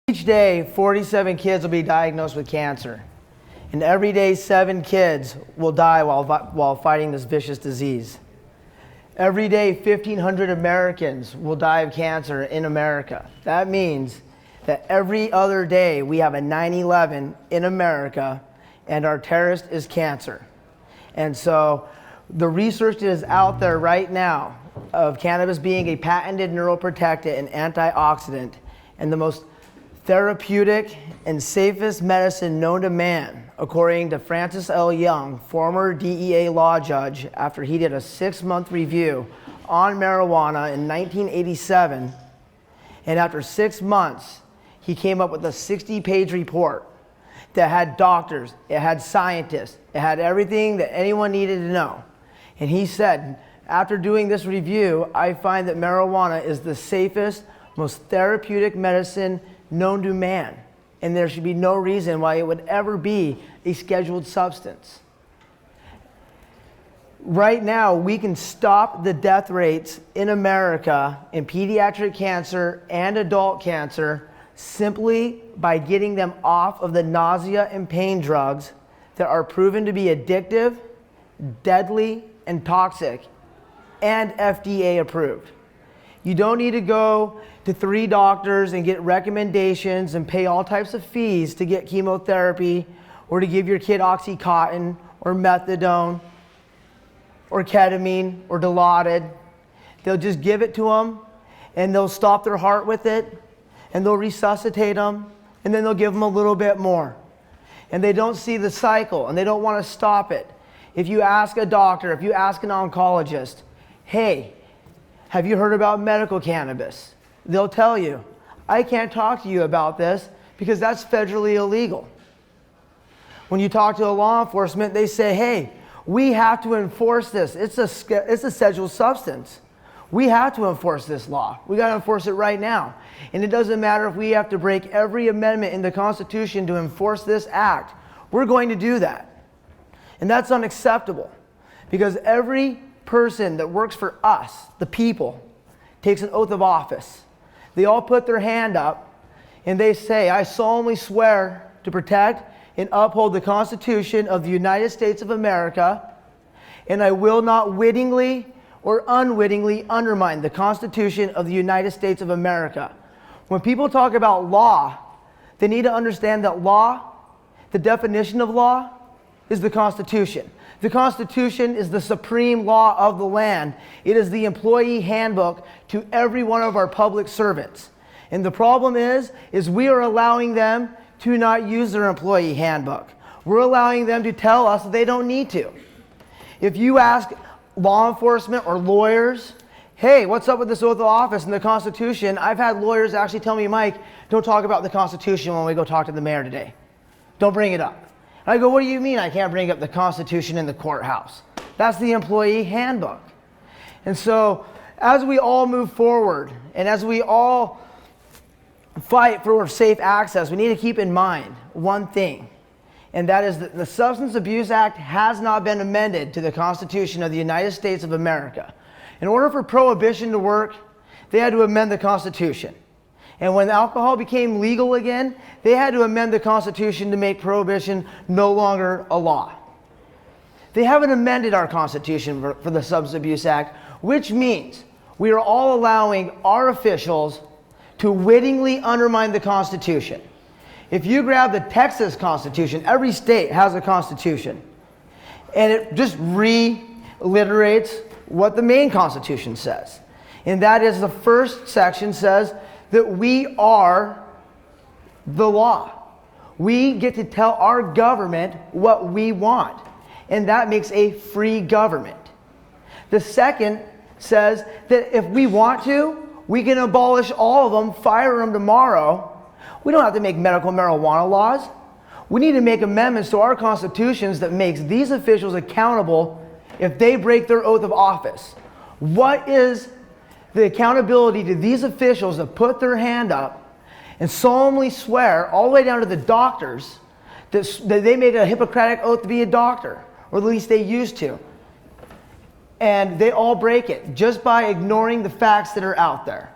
Each day, 47 kids will be diagnosed with cancer. And every day, 7 kids will die while fighting this vicious disease. Every day, 1,500 Americans will die of cancer in America. That means that every other day, we have a 9/11 in America, and our terrorist is cancer. And so the research that is out there right now of cannabis being a patented neuroprotectant and antioxidant and the most therapeutic and safest medicine known to man, according to Francis L. Young, former DEA law judge, after he did a 6-month review on marijuana in 1987. And after 6 months, he came up with a 60-page report that had doctors, it had scientists, it had everything that anyone needed to know. And he said, after doing this review, I find that marijuana is the safest, most therapeutic medicine known to man, and there should be no reason why it would ever be a scheduled substance. Right now, we can stop the death rates in America in pediatric cancer and adult cancer simply by getting them off of the nausea and pain drugs that are proven to be addictive, deadly, and toxic, and FDA approved. You don't need to go to 3 doctors and get recommendations and pay all types of fees to get chemotherapy or to give your kid Oxycontin or methadone or ketamine or Dilaudid. They'll just give it to them and they'll stop their heart with it and they'll resuscitate them and then they'll give them a little bit more. And they don't see the cycle and they don't want to stop it. If you ask a doctor, if you ask an oncologist, hey, have you heard about medical cannabis? They'll tell you, I can't talk to you about this because that's federally illegal. When you talk to a law enforcement, they say, hey, we have to enforce this. It's a scheduled substance. We have to enforce this law. We got to enforce it right now. And it doesn't matter if we have to break every amendment in the Constitution to enforce this act. We're going to do that. And that's unacceptable because every person that works for us, the people, takes an oath of office. They all put their hand up and they say, I solemnly swear to protect and uphold the Constitution of the United States of America, and I will not wittingly or unwittingly undermine the Constitution of the United States of America. When people talk about law, they need to understand that law, the definition of law, is the Constitution. The Constitution is the supreme law of the land. It is the employee handbook to every one of our public servants. And the problem is we are allowing them to not use their employee handbook. We're allowing them to tell us that they don't need to. If you ask law enforcement or lawyers, hey, what's up with this oath of office and the Constitution? I've had lawyers actually tell me, Mike, don't talk about the Constitution when we go talk to the mayor today. Don't bring it up. I go, what do you mean I can't bring up the Constitution in the courthouse? That's the employee handbook. And so as we all move forward and as we all fight for safe access, we need to keep in mind one thing, and that is that the Substance Abuse Act has not been amended to the Constitution of the United States of America. In order for prohibition to work, they had to amend the Constitution. And when alcohol became legal again, they had to amend the Constitution to make prohibition no longer a law. They haven't amended our Constitution for the Substance Abuse Act, which means we are all allowing our officials to wittingly undermine the Constitution. If you grab the Texas Constitution, every state has a Constitution, and it just reiterates what the main Constitution says. And that is the first section says that we are the law. We get to tell our government what we want, and that makes a free government. The second says that if we want to, we can abolish all of them, fire them tomorrow. We don't have to make medical marijuana laws. We need to make amendments to our constitutions that makes these officials accountable if they break their oath of office. What is the accountability to these officials that put their hand up and solemnly swear all the way down to the doctors that they made a Hippocratic oath to be a doctor, or at least they used to, and they all break it just by ignoring the facts that are out there.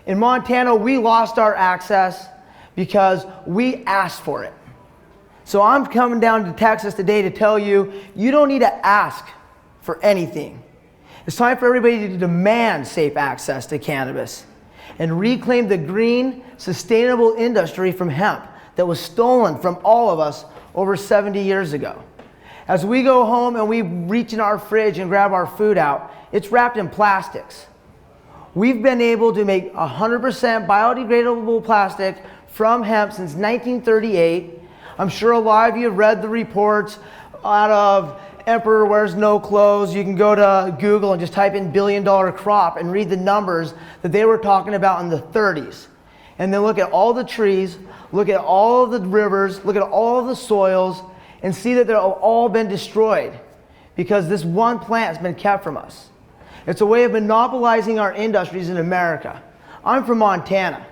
In Montana, we lost our access because we asked for it. So I'm coming down to Texas today to tell you, you don't need to ask for anything. It's time for everybody to demand safe access to cannabis and reclaim the green, sustainable industry from hemp that was stolen from all of us over 70 years ago. As we go home and we reach in our fridge and grab our food out, it's wrapped in plastics. We've been able to make 100% biodegradable plastic from hemp since 1938. I'm sure a lot of you have read the reports out of Emperor Wears No Clothes. You can go to Google and just type in billion-dollar crop and read the numbers that they were talking about in the 30s. And then look at all the trees, look at all of the rivers, look at all of the soils, and see that they've all been destroyed because this one plant has been kept from us. It's a way of monopolizing our industries in America. I'm from Montana.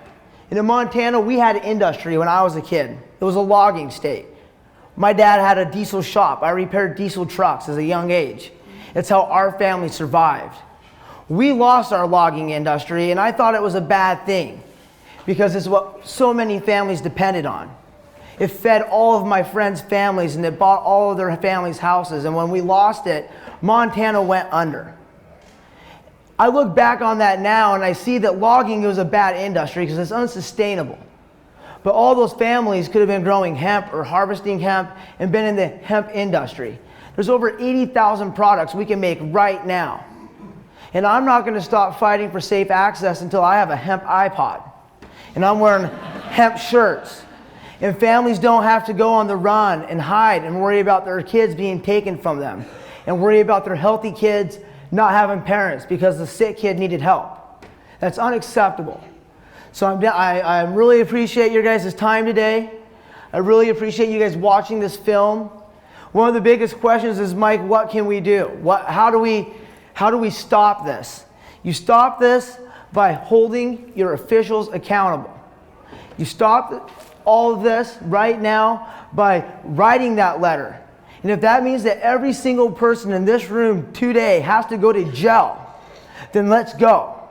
And in Montana, we had industry when I was a kid. It was a logging state. My dad had a diesel shop. I repaired diesel trucks as a young age. It's how our family survived. We lost our logging industry, and I thought it was a bad thing because it's what so many families depended on. It fed all of my friends' families, and it bought all of their families' houses. And when we lost it, Montana went under. I look back on that now, and I see that logging was a bad industry because it's unsustainable. But all those families could have been growing hemp or harvesting hemp and been in the hemp industry. There's over 80,000 products we can make right now. And I'm not going to stop fighting for safe access until I have a hemp iPod. And I'm wearing hemp shirts. And families don't have to go on the run and hide and worry about their kids being taken from them and worry about their healthy kids not having parents because the sick kid needed help. That's unacceptable. So I really appreciate your guys' time today. I really appreciate you guys watching this film. One of the biggest questions is, Mike, what can we do? How do we stop this? You stop this by holding your officials accountable. You stop all of this right now by writing that letter. And if that means that every single person in this room today has to go to jail, then let's go.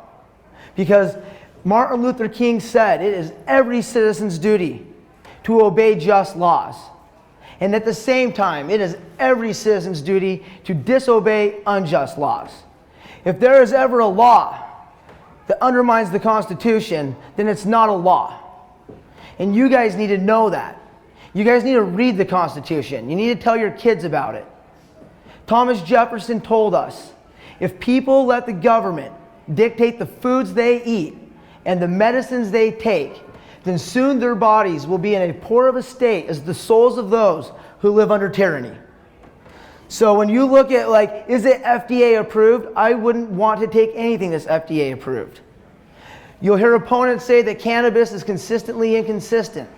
Because Martin Luther King said it is every citizen's duty to obey just laws. And at the same time, it is every citizen's duty to disobey unjust laws. If there is ever a law that undermines the Constitution, then it's not a law. And you guys need to know that. You guys need to read the Constitution. You need to tell your kids about it. Thomas Jefferson told us, if people let the government dictate the foods they eat and the medicines they take, then soon their bodies will be in as poor of a state as the souls of those who live under tyranny. So when you look at, like, is it FDA approved? I wouldn't want to take anything that's FDA approved. You'll hear opponents say that cannabis is consistently inconsistent.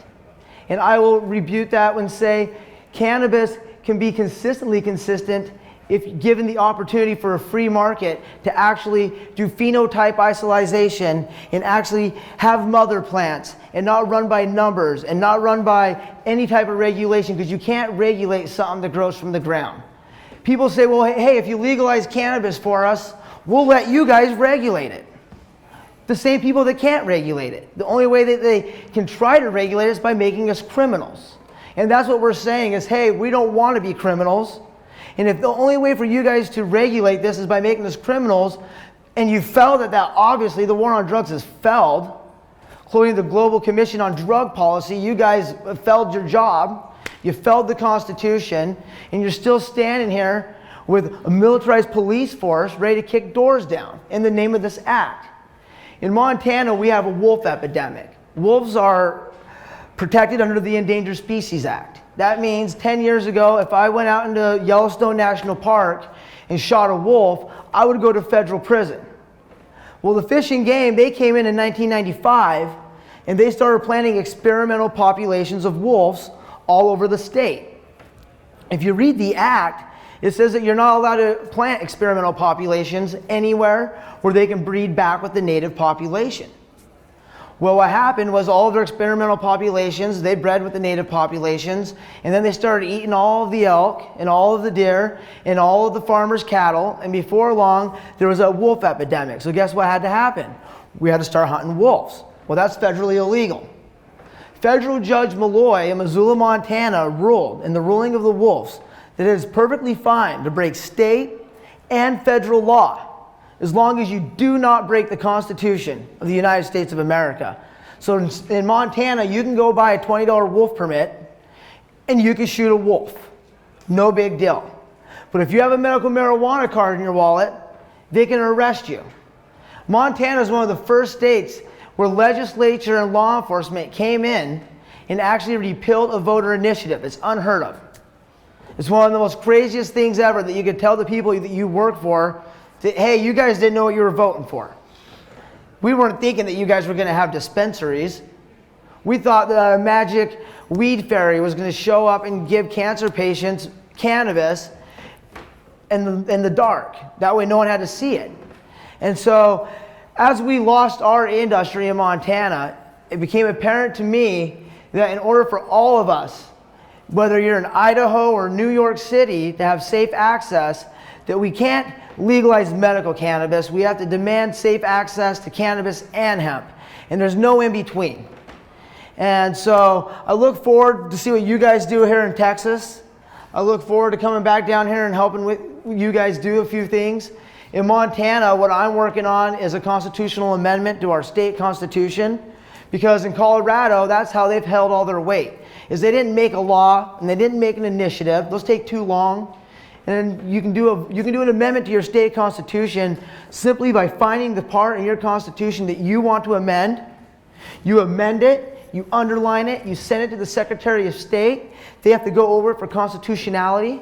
And I will rebuke that and say cannabis can be consistently consistent if given the opportunity for a free market to actually do phenotype isolation and actually have mother plants and not run by numbers and not run by any type of regulation, because you can't regulate something that grows from the ground. People say, well, hey, if you legalize cannabis for us, we'll let you guys regulate it. The same people that can't regulate it. The only way that they can try to regulate it is by making us criminals. And that's what we're saying is, hey, we don't want to be criminals. And if the only way for you guys to regulate this is by making us criminals, and you felt that obviously the war on drugs has failed, including the Global Commission on Drug Policy, you guys failed your job, you failed the Constitution, and you're still standing here with a militarized police force ready to kick doors down in the name of this act. In Montana, we have a wolf epidemic. Wolves are protected under the Endangered Species Act. That means 10 years ago, if I went out into Yellowstone National Park and shot a wolf, I would go to federal prison. Well, the Fish and Game, they came in 1995, and they started planting experimental populations of wolves all over the state. If you read the act, it says that you're not allowed to plant experimental populations anywhere where they can breed back with the native population. Well, what happened was all of their experimental populations, they bred with the native populations, and then they started eating all of the elk and all of the deer and all of the farmers' cattle, and before long, there was a wolf epidemic. So guess what had to happen? We had to start hunting wolves. Well, that's federally illegal. Federal Judge Malloy in Missoula, Montana ruled in the ruling of the Wolves that it is perfectly fine to break state and federal law as long as you do not break the Constitution of the United States of America. So in Montana, you can go buy a $20 wolf permit and you can shoot a wolf. No big deal. But if you have a medical marijuana card in your wallet, they can arrest you. Montana is one of the first states where legislature and law enforcement came in and actually repealed a voter initiative. It's unheard of. It's one of the most craziest things ever that you could tell the people that you work for that, hey, you guys didn't know what you were voting for. We weren't thinking that you guys were going to have dispensaries. We thought that a magic weed fairy was going to show up and give cancer patients cannabis in the dark. That way no one had to see it. And so as we lost our industry in Montana, it became apparent to me that in order for all of us, whether you're in Idaho or New York City, to have safe access, that we can't legalize medical cannabis. We have to demand safe access to cannabis and hemp. And there's no in between. And so I look forward to see what you guys do here in Texas. I look forward to coming back down here and helping with you guys do a few things. In Montana, what I'm working on is a constitutional amendment to our state constitution, because in Colorado, that's how they've held all their weight, is they didn't make a law and they didn't make an initiative. Those take too long. And you can do an amendment to your state constitution simply by finding the part in your constitution that you want to amend. You amend it, you underline it, you send it to the Secretary of State. They have to go over it for constitutionality.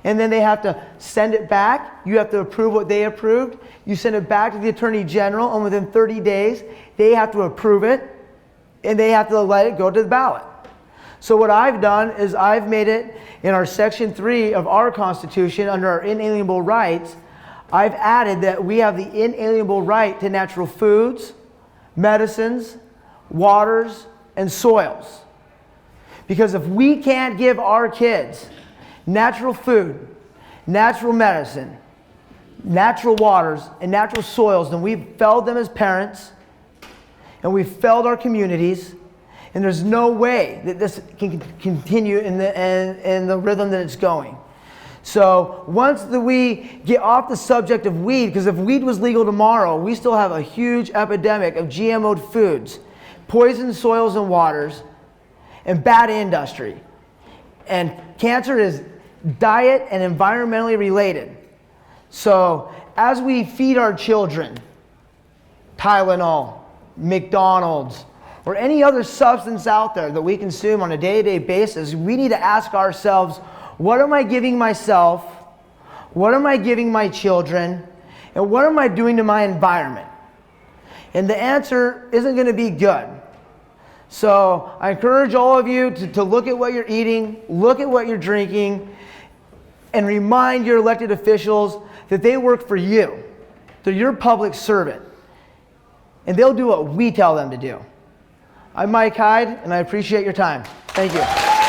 And then they have to send it back. You have to approve what they approved. You send it back to the Attorney General, and within 30 days, they have to approve it, and they have to let it go to the ballot. So what I've done is I've made it in our Section 3 of our Constitution under our inalienable rights. I've added that we have the inalienable right to natural foods, medicines, waters, and soils. Because if we can't give our kids natural food, natural medicine, natural waters, and natural soils, then we've failed them as parents, and we've failed our communities, and there's no way that this can continue in the rhythm that it's going. So once we get off the subject of weed, because if weed was legal tomorrow, we still have a huge epidemic of GMO'd foods, poisoned soils and waters, and bad industry. And cancer is diet and environmentally related. So as we feed our children Tylenol, McDonald's, or any other substance out there that we consume on a day-to-day basis, we need to ask ourselves, what am I giving myself? What am I giving my children? And what am I doing to my environment? And the answer isn't going to be good. So I encourage all of you to look at what you're eating, look at what you're drinking, and remind your elected officials that they work for you. They're your public servant. And they'll do what we tell them to do. I'm Mike Hyde, and I appreciate your time. Thank you.